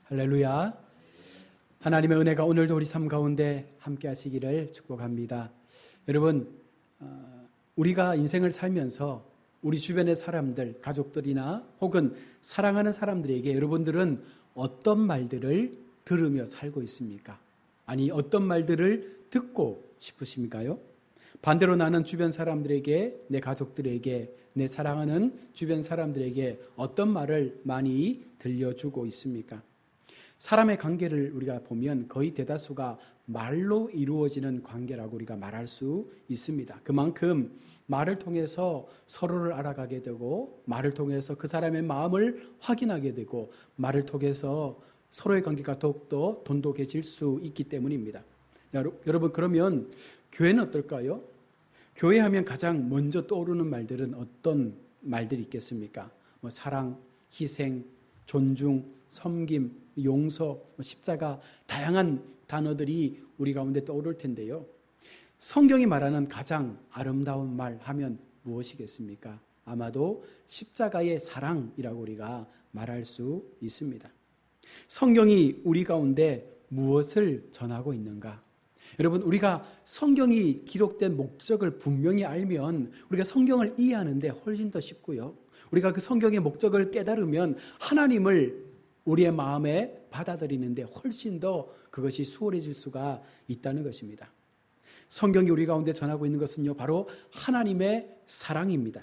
할렐루야. 하나님의 은혜가 오늘도 우리 삶 가운데 함께 하시기를 축복합니다. 여러분, 우리가 인생을 살면서 우리 주변의 사람들, 가족들이나 혹은 사랑하는 사람들에게 여러분들은 어떤 말들을 들으며 살고 있습니까? 아니, 어떤 말들을 듣고 싶으십니까요? 반대로 나는 주변 사람들에게, 내 가족들에게, 내 사랑하는 주변 사람들에게 어떤 말을 많이 들려주고 있습니까? 사람의 관계를 우리가 보면 거의 대다수가 말로 이루어지는 관계라고 우리가 말할 수 있습니다. 그만큼 말을 통해서 서로를 알아가게 되고, 말을 통해서 그 사람의 마음을 확인하게 되고, 말을 통해서 서로의 관계가 더욱더 돈독해질 수 있기 때문입니다. 여러분, 그러면 교회는 어떨까요? 교회 하면 가장 먼저 떠오르는 말들은 어떤 말들이 있겠습니까? 사랑, 희생, 존중, 섬김, 용서, 십자가, 다양한 단어들이 우리 가운데 떠오를 텐데요. 성경이 말하는 가장 아름다운 말 하면 무엇이겠습니까? 아마도 십자가의 사랑이라고 우리가 말할 수 있습니다. 성경이 우리 가운데 무엇을 전하고 있는가? 여러분, 우리가 성경이 기록된 목적을 분명히 알면 우리가 성경을 이해하는데 훨씬 더 쉽고요. 우리가 그 성경의 목적을 깨달으면 하나님을 우리의 마음에 받아들이는데 훨씬 더 그것이 수월해질 수가 있다는 것입니다. 성경이 우리 가운데 전하고 있는 것은요, 바로 하나님의 사랑입니다.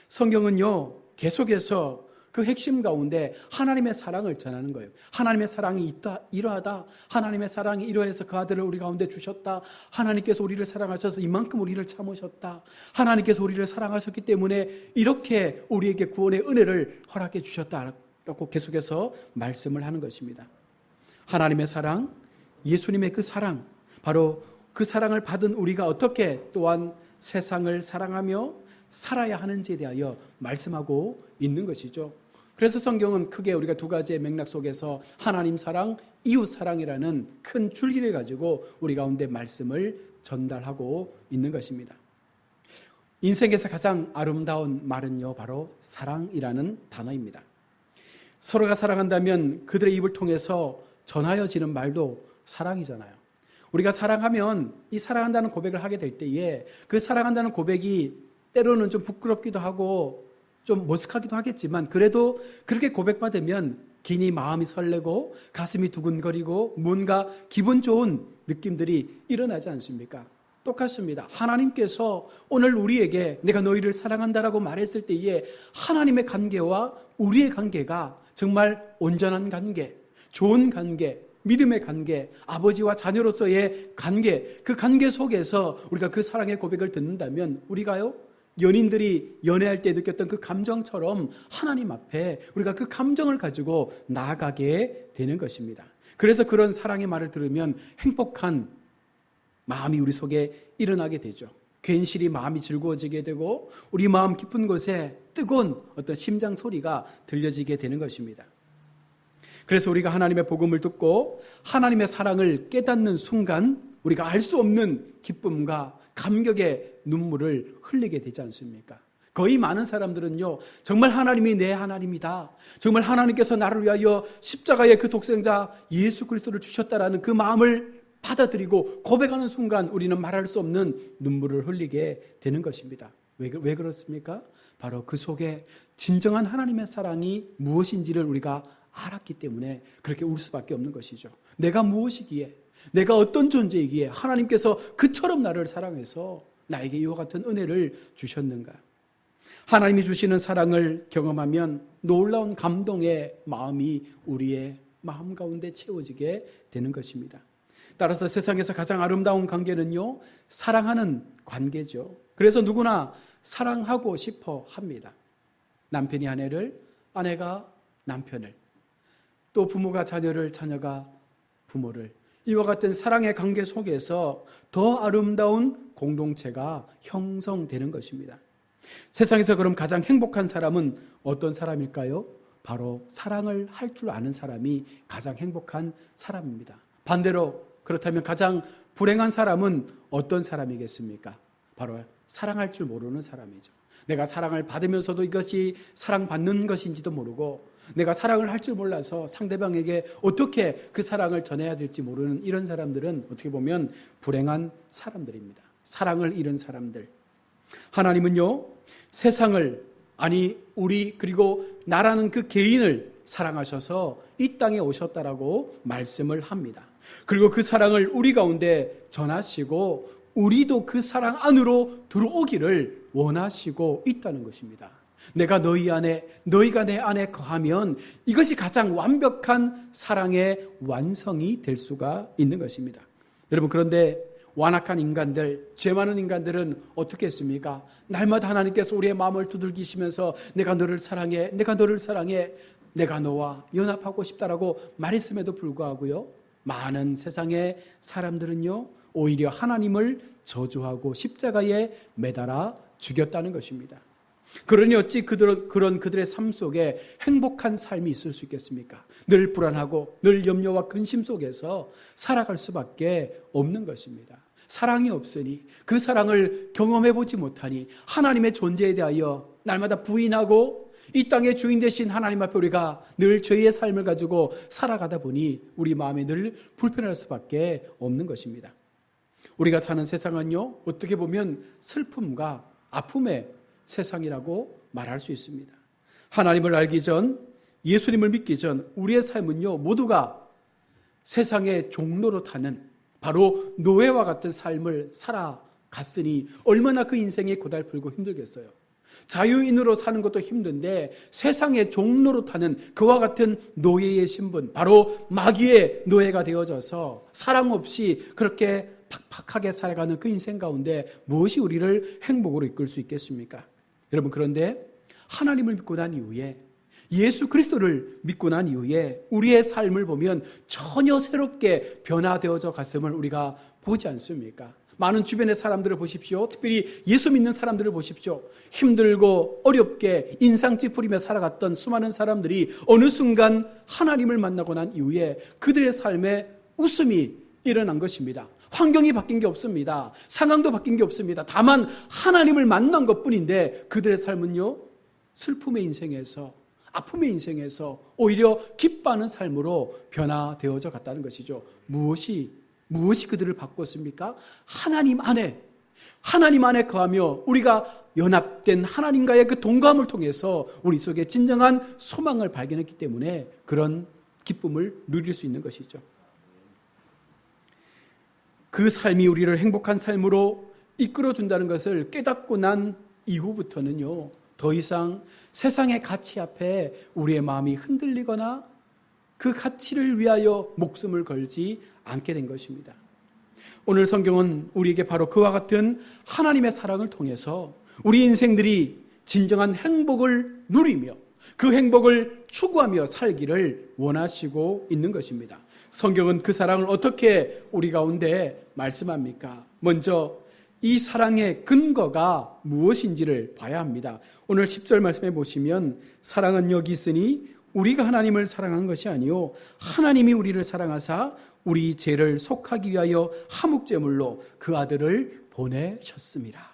성경은요, 계속해서 그 핵심 가운데 하나님의 사랑을 전하는 거예요. 하나님의 사랑이 이러하다. 하나님의 사랑이 이러해서 그 아들을 우리 가운데 주셨다. 하나님께서 우리를 사랑하셔서 이만큼 우리를 참으셨다. 하나님께서 우리를 사랑하셨기 때문에 이렇게 우리에게 구원의 은혜를 허락해 주셨다. 라고 계속해서 말씀을 하는 것입니다. 하나님의 사랑, 예수님의 그 사랑, 바로 그 사랑을 받은 우리가 어떻게 또한 세상을 사랑하며 살아야 하는지에 대하여 말씀하고 있는 것이죠. 그래서 성경은 크게 우리가 두 가지의 맥락 속에서 하나님 사랑, 이웃 사랑이라는 큰 줄기를 가지고 우리 가운데 말씀을 전달하고 있는 것입니다. 인생에서 가장 아름다운 말은요, 바로 사랑이라는 단어입니다. 서로가 사랑한다면 그들의 입을 통해서 전하여지는 말도 사랑이잖아요. 우리가 사랑하면 이 사랑한다는 고백을 하게 될 때에 그 사랑한다는 고백이 때로는 좀 부끄럽기도 하고 좀 머쓱하기도 하겠지만, 그래도 그렇게 고백받으면 괜히 마음이 설레고 가슴이 두근거리고 뭔가 기분 좋은 느낌들이 일어나지 않습니까? 똑같습니다. 하나님께서 오늘 우리에게 내가 너희를 사랑한다라고 말했을 때에 하나님의 관계와 우리의 관계가 정말 온전한 관계, 좋은 관계, 믿음의 관계, 아버지와 자녀로서의 관계, 그 관계 속에서 우리가 그 사랑의 고백을 듣는다면 우리가요, 연인들이 연애할 때 느꼈던 그 감정처럼 하나님 앞에 우리가 그 감정을 가지고 나아가게 되는 것입니다. 그래서 그런 사랑의 말을 들으면 행복한 마음이 우리 속에 일어나게 되죠. 괜시리 마음이 즐거워지게 되고 우리 마음 깊은 곳에 뜨거운 어떤 심장 소리가 들려지게 되는 것입니다. 그래서 우리가 하나님의 복음을 듣고 하나님의 사랑을 깨닫는 순간 우리가 알 수 없는 기쁨과 감격의 눈물을 흘리게 되지 않습니까? 거의 많은 사람들은요, 정말 하나님이 내 하나님이다. 정말 하나님께서 나를 위하여 십자가의 그 독생자 예수 그리스도를 주셨다라는 그 마음을 받아들이고 고백하는 순간 우리는 말할 수 없는 눈물을 흘리게 되는 것입니다. 왜 그렇습니까? 바로 그 속에 진정한 하나님의 사랑이 무엇인지를 우리가 알았기 때문에 그렇게 울 수밖에 없는 것이죠. 내가 무엇이기에, 내가 어떤 존재이기에 하나님께서 그처럼 나를 사랑해서 나에게 이와 같은 은혜를 주셨는가? 하나님이 주시는 사랑을 경험하면 놀라운 감동의 마음이 우리의 마음 가운데 채워지게 되는 것입니다. 따라서 세상에서 가장 아름다운 관계는요, 사랑하는 관계죠. 그래서 누구나 사랑하고 싶어 합니다. 남편이 아내를, 아내가 남편을, 또 부모가 자녀를, 자녀가 부모를, 이와 같은 사랑의 관계 속에서 더 아름다운 공동체가 형성되는 것입니다. 세상에서 그럼 가장 행복한 사람은 어떤 사람일까요? 바로 사랑을 할 줄 아는 사람이 가장 행복한 사람입니다. 반대로 그렇다면 가장 불행한 사람은 어떤 사람이겠습니까? 바로 사랑할 줄 모르는 사람이죠. 내가 사랑을 받으면서도 이것이 사랑받는 것인지도 모르고 내가 사랑을 할 줄 몰라서 상대방에게 어떻게 그 사랑을 전해야 될지 모르는 이런 사람들은 어떻게 보면 불행한 사람들입니다. 사랑을 잃은 사람들. 하나님은요, 세상을, 아니 우리 그리고 나라는 그 개인을 사랑하셔서 이 땅에 오셨다라고 말씀을 합니다. 그리고 그 사랑을 우리 가운데 전하시고 우리도 그 사랑 안으로 들어오기를 원하시고 있다는 것입니다. 내가 너희 안에, 너희가 내 안에 거하면 이것이 가장 완벽한 사랑의 완성이 될 수가 있는 것입니다. 여러분, 그런데 완악한 인간들, 죄 많은 인간들은 어떻게 했습니까? 날마다 하나님께서 우리의 마음을 두들기시면서 내가 너를 사랑해, 내가 너를 사랑해, 내가 너와 연합하고 싶다라고 말했음에도 불구하고요, 많은 세상의 사람들은요, 오히려 하나님을 저주하고 십자가에 매달아 죽였다는 것입니다. 그러니 어찌 그런 그들의 삶 속에 행복한 삶이 있을 수 있겠습니까? 늘 불안하고 늘 염려와 근심 속에서 살아갈 수밖에 없는 것입니다. 사랑이 없으니, 그 사랑을 경험해 보지 못하니 하나님의 존재에 대하여 날마다 부인하고 이 땅의 주인 되신 하나님 앞에 우리가 늘 죄의 삶을 가지고 살아가다 보니 우리 마음이 늘 불편할 수밖에 없는 것입니다. 우리가 사는 세상은요, 어떻게 보면 슬픔과 아픔의 세상이라고 말할 수 있습니다. 하나님을 알기 전, 예수님을 믿기 전 우리의 삶은요, 모두가 세상의 종로로 타는 바로 노예와 같은 삶을 살아갔으니 얼마나 그 인생이 고달프고 힘들겠어요. 자유인으로 사는 것도 힘든데 세상의 종로로 타는 그와 같은 노예의 신분, 바로 마귀의 노예가 되어져서 사랑 없이 그렇게 팍팍하게 살아가는 그 인생 가운데 무엇이 우리를 행복으로 이끌 수 있겠습니까? 여러분, 그런데 하나님을 믿고 난 이후에, 예수 그리스도를 믿고 난 이후에 우리의 삶을 보면 전혀 새롭게 변화되어져 갔음을 우리가 보지 않습니까? 많은 주변의 사람들을 보십시오. 특별히 예수 믿는 사람들을 보십시오. 힘들고 어렵게 인상 찌푸리며 살아갔던 수많은 사람들이 어느 순간 하나님을 만나고 난 이후에 그들의 삶에 웃음이 일어난 것입니다. 환경이 바뀐 게 없습니다. 상황도 바뀐 게 없습니다. 다만 하나님을 만난 것뿐인데 그들의 삶은요, 슬픔의 인생에서, 아픔의 인생에서 오히려 기뻐하는 삶으로 변화되어져 갔다는 것이죠. 무엇이 그들을 바꿨습니까? 하나님 안에 거하며 우리가 연합된 하나님과의 그 동감을 통해서 우리 속에 진정한 소망을 발견했기 때문에 그런 기쁨을 누릴 수 있는 것이죠. 그 삶이 우리를 행복한 삶으로 이끌어준다는 것을 깨닫고 난 이후부터는요, 더 이상 세상의 가치 앞에 우리의 마음이 흔들리거나 그 가치를 위하여 목숨을 걸지 않게 된 것입니다. 오늘 성경은 우리에게 바로 그와 같은 하나님의 사랑을 통해서 우리 인생들이 진정한 행복을 누리며 그 행복을 추구하며 살기를 원하시고 있는 것입니다. 성경은 그 사랑을 어떻게 우리 가운데 말씀합니까? 먼저 이 사랑의 근거가 무엇인지를 봐야 합니다. 오늘 10절 말씀해 보시면, 사랑은 여기 있으니 우리가 하나님을 사랑한 것이 아니요 하나님이 우리를 사랑하사 우리 죄를 속하기 위하여 화목제물로 그 아들을 보내셨습니다.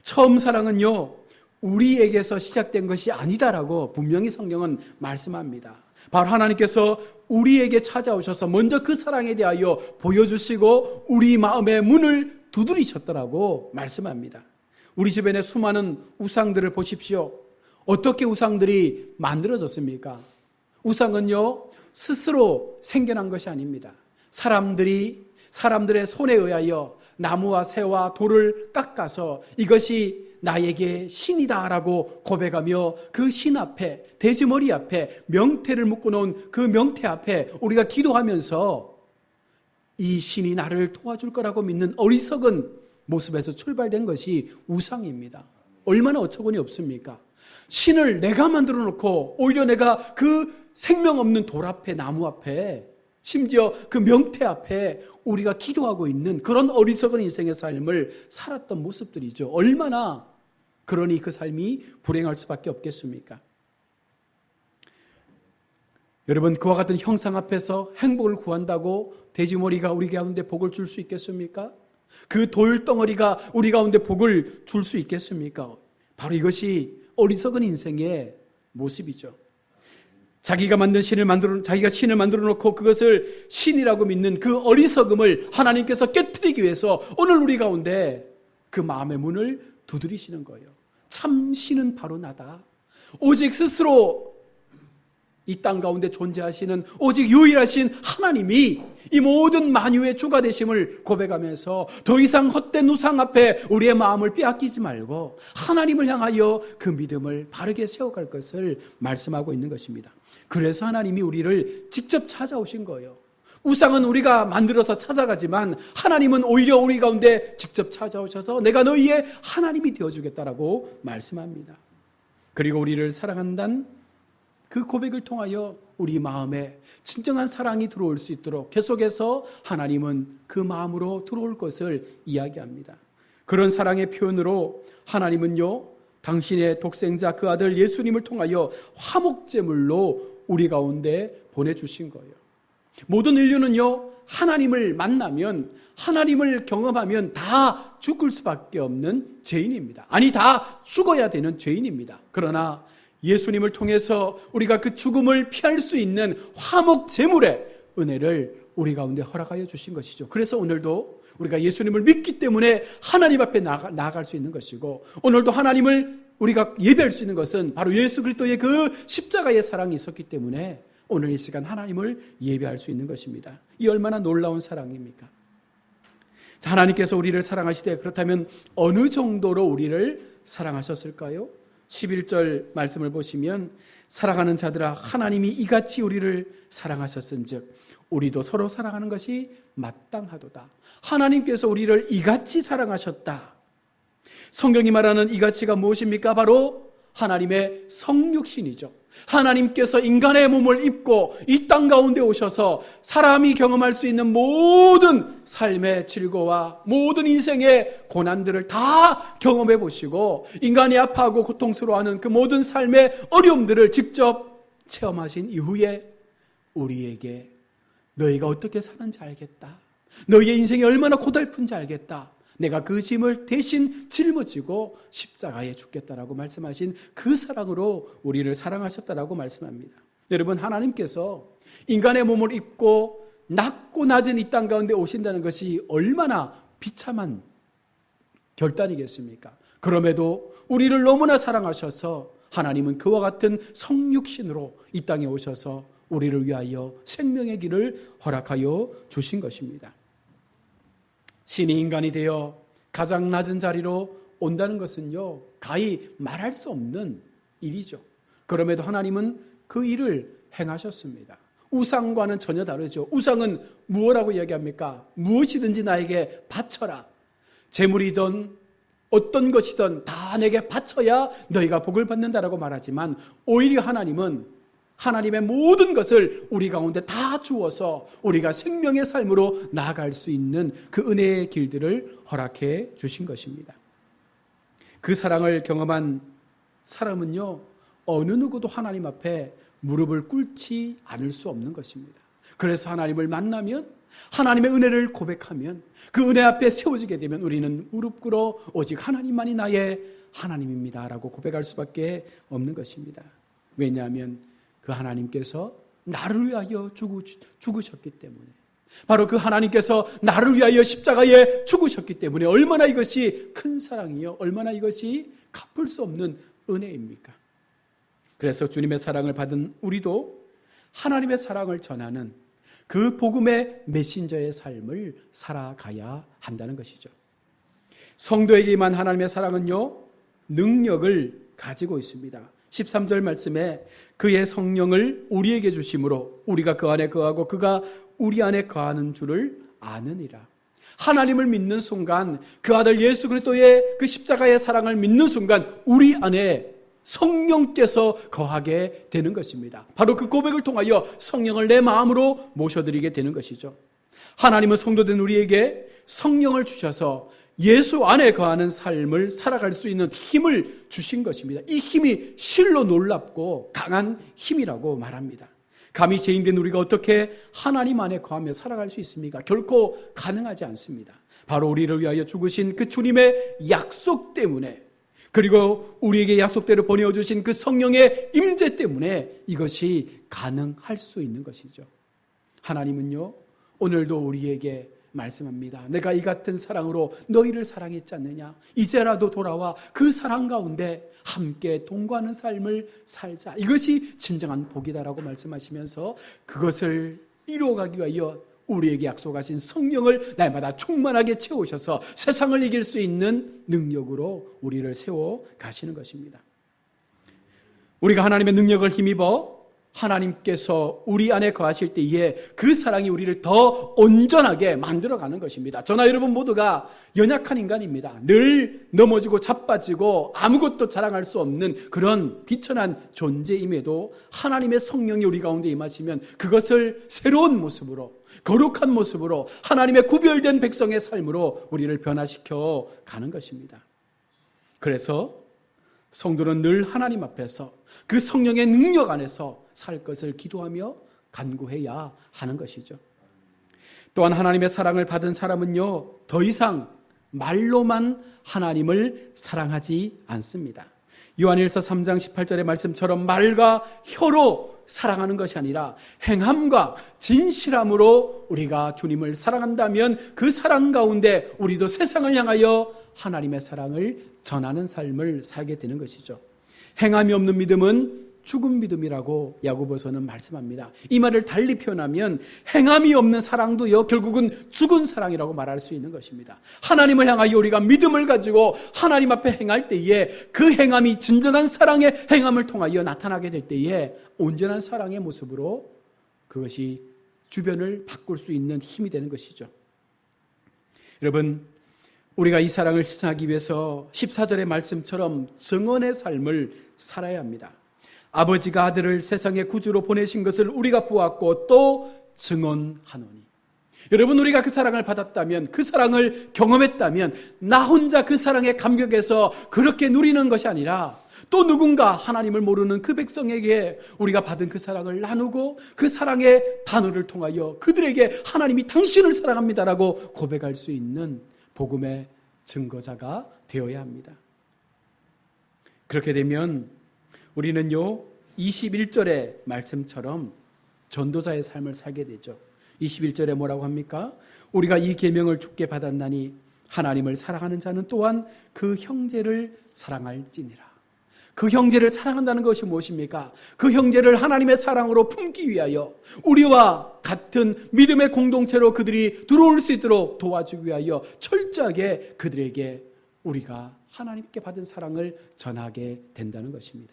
처음 사랑은요, 우리에게서 시작된 것이 아니다라고 분명히 성경은 말씀합니다. 바로 하나님께서 우리에게 찾아오셔서 먼저 그 사랑에 대하여 보여주시고 우리 마음의 문을 두드리셨더라고 말씀합니다. 우리 주변의 수많은 우상들을 보십시오. 어떻게 우상들이 만들어졌습니까? 우상은요, 스스로 생겨난 것이 아닙니다. 사람들의 손에 의하여 나무와 새와 돌을 깎아서 이것이 나에게 신이다라고 고백하며 그 신 앞에, 돼지머리 앞에 명태를 묶어놓은 그 명태 앞에 우리가 기도하면서 이 신이 나를 도와줄 거라고 믿는 어리석은 모습에서 출발된 것이 우상입니다. 얼마나 어처구니 없습니까? 신을 내가 만들어 놓고 오히려 내가 그 생명 없는 돌 앞에, 나무 앞에, 심지어 그 명태 앞에 우리가 기도하고 있는 그런 어리석은 인생의 삶을 살았던 모습들이죠. 얼마나 그러니 그 삶이 불행할 수밖에 없겠습니까? 여러분, 그와 같은 형상 앞에서 행복을 구한다고 돼지머리가 우리 가운데 복을 줄 수 있겠습니까? 그 돌덩어리가 우리 가운데 복을 줄 수 있겠습니까? 바로 이것이 어리석은 인생의 모습이죠. 자기가 신을 만들어 놓고 그것을 신이라고 믿는 그 어리석음을 하나님께서 깨트리기 위해서 오늘 우리 가운데 그 마음의 문을 두드리시는 거예요. 참 신은 바로 나다. 오직 스스로 이 땅 가운데 존재하시는 오직 유일하신 하나님이 이 모든 만유의 주가 되심을 고백하면서 더 이상 헛된 우상 앞에 우리의 마음을 빼앗기지 말고 하나님을 향하여 그 믿음을 바르게 세워갈 것을 말씀하고 있는 것입니다. 그래서 하나님이 우리를 직접 찾아오신 거예요. 우상은 우리가 만들어서 찾아가지만 하나님은 오히려 우리 가운데 직접 찾아오셔서 내가 너희의 하나님이 되어주겠다라고 말씀합니다. 그리고 우리를 사랑한다는 그 고백을 통하여 우리 마음에 진정한 사랑이 들어올 수 있도록 계속해서 하나님은 그 마음으로 들어올 것을 이야기합니다. 그런 사랑의 표현으로 하나님은요, 당신의 독생자 그 아들 예수님을 통하여 화목제물로 우리 가운데 보내주신 거예요. 모든 인류는요, 하나님을 만나면, 하나님을 경험하면 다 죽을 수밖에 없는 죄인입니다. 아니, 다 죽어야 되는 죄인입니다. 그러나 예수님을 통해서 우리가 그 죽음을 피할 수 있는 화목 제물의 은혜를 우리 가운데 허락하여 주신 것이죠. 그래서 오늘도 우리가 예수님을 믿기 때문에 하나님 앞에 나아갈 수 있는 것이고, 오늘도 하나님을 우리가 예배할 수 있는 것은 바로 예수 그리스도의 그 십자가의 사랑이 있었기 때문에 오늘 이 시간 하나님을 예배할 수 있는 것입니다. 이 얼마나 놀라운 사랑입니까? 하나님께서 우리를 사랑하시되 그렇다면 어느 정도로 우리를 사랑하셨을까요? 11절 말씀을 보시면 사랑하는 자들아 하나님이 이같이 우리를 사랑하셨은즉 우리도 서로 사랑하는 것이 마땅하도다. 하나님께서 우리를 이같이 사랑하셨다. 성경이 말하는 이같이가 무엇입니까? 바로 하나님의 성육신이죠. 하나님께서 인간의 몸을 입고 이 땅 가운데 오셔서 사람이 경험할 수 있는 모든 삶의 질고와 모든 인생의 고난들을 다 경험해 보시고 인간이 아파하고 고통스러워하는 그 모든 삶의 어려움들을 직접 체험하신 이후에 우리에게 너희가 어떻게 사는지 알겠다. 너희의 인생이 얼마나 고달픈지 알겠다. 내가 그 짐을 대신 짊어지고 십자가에 죽겠다라고 말씀하신 그 사랑으로 우리를 사랑하셨다라고 말씀합니다. 여러분, 하나님께서 인간의 몸을 입고 낮고 낮은 이 땅 가운데 오신다는 것이 얼마나 비참한 결단이겠습니까? 그럼에도 우리를 너무나 사랑하셔서 하나님은 그와 같은 성육신으로 이 땅에 오셔서 우리를 위하여 생명의 길을 허락하여 주신 것입니다. 신이 인간이 되어 가장 낮은 자리로 온다는 것은요, 가히 말할 수 없는 일이죠. 그럼에도 하나님은 그 일을 행하셨습니다. 우상과는 전혀 다르죠. 우상은 무엇이라고 이야기합니까? 무엇이든지 나에게 바쳐라. 재물이든 어떤 것이든 다 내게 바쳐야 너희가 복을 받는다라고 말하지만 오히려 하나님은 하나님의 모든 것을 우리 가운데 다 주어서 우리가 생명의 삶으로 나아갈 수 있는 그 은혜의 길들을 허락해 주신 것입니다. 그 사랑을 경험한 사람은요, 어느 누구도 하나님 앞에 무릎을 꿇지 않을 수 없는 것입니다. 그래서 하나님을 만나면, 하나님의 은혜를 고백하면, 그 은혜 앞에 세워지게 되면 우리는 무릎 꿇어 오직 하나님만이 나의 하나님입니다라고 고백할 수밖에 없는 것입니다. 왜냐하면 그 하나님께서 나를 위하여 죽으셨기 때문에, 바로 그 하나님께서 나를 위하여 십자가에 죽으셨기 때문에 얼마나 이것이 큰 사랑이요, 얼마나 이것이 갚을 수 없는 은혜입니까? 그래서 주님의 사랑을 받은 우리도 하나님의 사랑을 전하는 그 복음의 메신저의 삶을 살아가야 한다는 것이죠. 성도에게 임한 하나님의 사랑은요, 능력을 가지고 있습니다. 13절 말씀에 그의 성령을 우리에게 주심으로 우리가 그 안에 거하고 그가 우리 안에 거하는 줄을 아느니라. 하나님을 믿는 순간, 그 아들 예수 그리스도의 그 십자가의 사랑을 믿는 순간 우리 안에 성령께서 거하게 되는 것입니다. 바로 그 고백을 통하여 성령을 내 마음으로 모셔드리게 되는 것이죠. 하나님은 성도된 우리에게 성령을 주셔서 예수 안에 거하는 삶을 살아갈 수 있는 힘을 주신 것입니다. 이 힘이 실로 놀랍고 강한 힘이라고 말합니다. 감히 죄인된 우리가 어떻게 하나님 안에 거하며 살아갈 수 있습니까? 결코 가능하지 않습니다. 바로 우리를 위하여 죽으신 그 주님의 약속 때문에, 그리고 우리에게 약속대로 보내주신 그 성령의 임재 때문에 이것이 가능할 수 있는 것이죠. 하나님은요, 오늘도 우리에게 말씀합니다. 내가 이 같은 사랑으로 너희를 사랑했지 않느냐? 이제라도 돌아와 그 사랑 가운데 함께 동거하는 삶을 살자. 이것이 진정한 복이다라고 말씀하시면서 그것을 이루어가기 위하여 우리에게 약속하신 성령을 날마다 충만하게 채우셔서 세상을 이길 수 있는 능력으로 우리를 세워 가시는 것입니다. 우리가 하나님의 능력을 힘입어 하나님께서 우리 안에 거하실 때에 그 사랑이 우리를 더 온전하게 만들어가는 것입니다. 저나 여러분 모두가 연약한 인간입니다. 늘 넘어지고 자빠지고 아무것도 자랑할 수 없는 그런 비천한 존재임에도 하나님의 성령이 우리 가운데 임하시면 그것을 새로운 모습으로, 거룩한 모습으로, 하나님의 구별된 백성의 삶으로 우리를 변화시켜 가는 것입니다. 그래서 성도는 늘 하나님 앞에서 그 성령의 능력 안에서 살 것을 기도하며 간구해야 하는 것이죠. 또한 하나님의 사랑을 받은 사람은요, 더 이상 말로만 하나님을 사랑하지 않습니다. 요한일서 3장 18절의 말씀처럼 말과 혀로 사랑하는 것이 아니라 행함과 진실함으로 우리가 주님을 사랑한다면 그 사랑 가운데 우리도 세상을 향하여 하나님의 사랑을 전하는 삶을 살게 되는 것이죠. 행함이 없는 믿음은 죽은 믿음이라고 야고보서는 말씀합니다. 이 말을 달리 표현하면 행함이 없는 사랑도요, 결국은 죽은 사랑이라고 말할 수 있는 것입니다. 하나님을 향하여 우리가 믿음을 가지고 하나님 앞에 행할 때에 그 행함이 진정한 사랑의 행함을 통하여 나타나게 될 때에 온전한 사랑의 모습으로 그것이 주변을 바꿀 수 있는 힘이 되는 것이죠. 여러분, 우리가 이 사랑을 실천하기 위해서 14절의 말씀처럼 증언의 삶을 살아야 합니다. 아버지가 아들을 세상의 구주로 보내신 것을 우리가 보았고 또 증언하노니. 여러분, 우리가 그 사랑을 받았다면, 그 사랑을 경험했다면 나 혼자 그 사랑에 감격해서 그렇게 누리는 것이 아니라 또 누군가 하나님을 모르는 그 백성에게 우리가 받은 그 사랑을 나누고 그 사랑의 단어를 통하여 그들에게 하나님이 당신을 사랑합니다라고 고백할 수 있는 복음의 증거자가 되어야 합니다. 그렇게 되면 우리는요, 21절의 말씀처럼 전도자의 삶을 살게 되죠. 21절에 뭐라고 합니까? 우리가 이 계명을 주께 받았나니 하나님을 사랑하는 자는 또한 그 형제를 사랑할지니라. 그 형제를 사랑한다는 것이 무엇입니까? 그 형제를 하나님의 사랑으로 품기 위하여 우리와 같은 믿음의 공동체로 그들이 들어올 수 있도록 도와주기 위하여 철저하게 그들에게 우리가 하나님께 받은 사랑을 전하게 된다는 것입니다.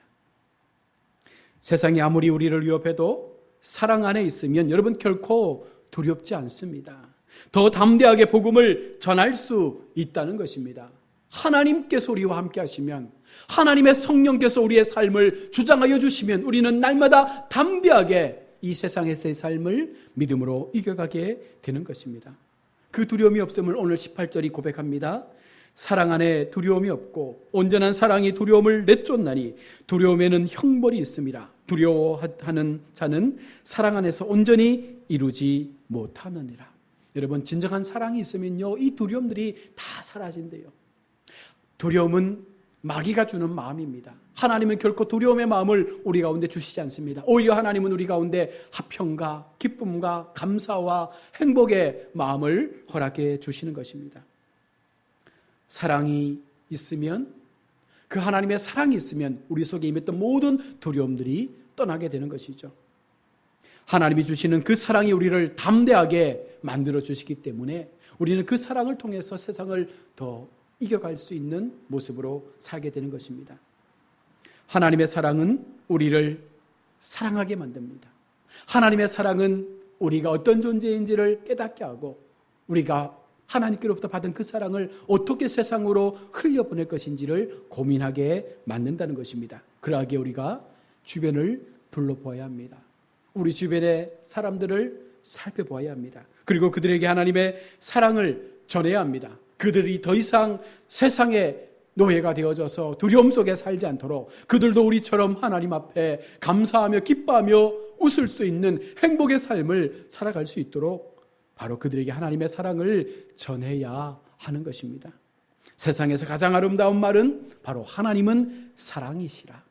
세상이 아무리 우리를 위협해도 사랑 안에 있으면 여러분 결코 두렵지 않습니다. 더 담대하게 복음을 전할 수 있다는 것입니다. 하나님께서 우리와 함께 하시면, 하나님의 성령께서 우리의 삶을 주장하여 주시면 우리는 날마다 담대하게 이 세상에서의 삶을 믿음으로 이겨가게 되는 것입니다. 그 두려움이 없음을 오늘 18절이 고백합니다. 사랑 안에 두려움이 없고 온전한 사랑이 두려움을 내쫓나니 두려움에는 형벌이 있습니다. 두려워하는 자는 사랑 안에서 온전히 이루지 못하느니라. 여러분, 진정한 사랑이 있으면요, 이 두려움들이 다 사라진대요. 두려움은 마귀가 주는 마음입니다. 하나님은 결코 두려움의 마음을 우리 가운데 주시지 않습니다. 오히려 하나님은 우리 가운데 화평과 기쁨과 감사와 행복의 마음을 허락해 주시는 것입니다. 사랑이 있으면, 그 하나님의 사랑이 있으면 우리 속에 임했던 모든 두려움들이 떠나게 되는 것이죠. 하나님이 주시는 그 사랑이 우리를 담대하게 만들어 주시기 때문에 우리는 그 사랑을 통해서 세상을 더 이겨갈 수 있는 모습으로 살게 되는 것입니다. 하나님의 사랑은 우리를 사랑하게 만듭니다. 하나님의 사랑은 우리가 어떤 존재인지를 깨닫게 하고 우리가 하나님께로부터 받은 그 사랑을 어떻게 세상으로 흘려보낼 것인지를 고민하게 만든다는 것입니다. 그러하기에 우리가 주변을 둘러보아야 합니다. 우리 주변의 사람들을 살펴보아야 합니다. 그리고 그들에게 하나님의 사랑을 전해야 합니다. 그들이 더 이상 세상의 노예가 되어져서 두려움 속에 살지 않도록 그들도 우리처럼 하나님 앞에 감사하며 기뻐하며 웃을 수 있는 행복의 삶을 살아갈 수 있도록 바로 그들에게 하나님의 사랑을 전해야 하는 것입니다. 세상에서 가장 아름다운 말은 바로 하나님은 사랑이시라.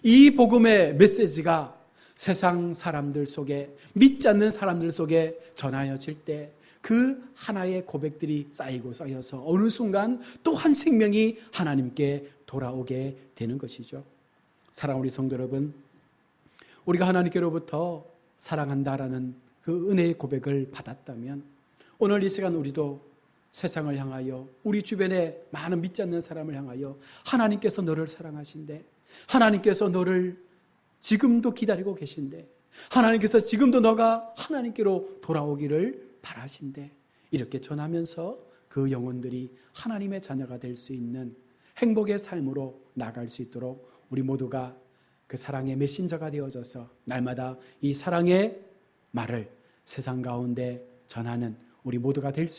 이 복음의 메시지가 세상 사람들 속에, 믿지 않는 사람들 속에 전하여질 때 그 하나의 고백들이 쌓이고 쌓여서 어느 순간 또 한 생명이 하나님께 돌아오게 되는 것이죠. 사랑하는 우리 성도 여러분, 우리가 하나님께로부터 사랑한다라는 그 은혜의 고백을 받았다면 오늘 이 시간 우리도 세상을 향하여, 우리 주변에 많은 믿지 않는 사람을 향하여 하나님께서 너를 사랑하신대, 하나님께서 너를 지금도 기다리고 계신대, 하나님께서 지금도 너가 하나님께로 돌아오기를 바라신대, 이렇게 전하면서 그 영혼들이 하나님의 자녀가 될 수 있는 행복의 삶으로 나갈 수 있도록 우리 모두가 그 사랑의 메신저가 되어져서 날마다 이 사랑의 말을 세상 가운데 전하는 우리 모두가 될 수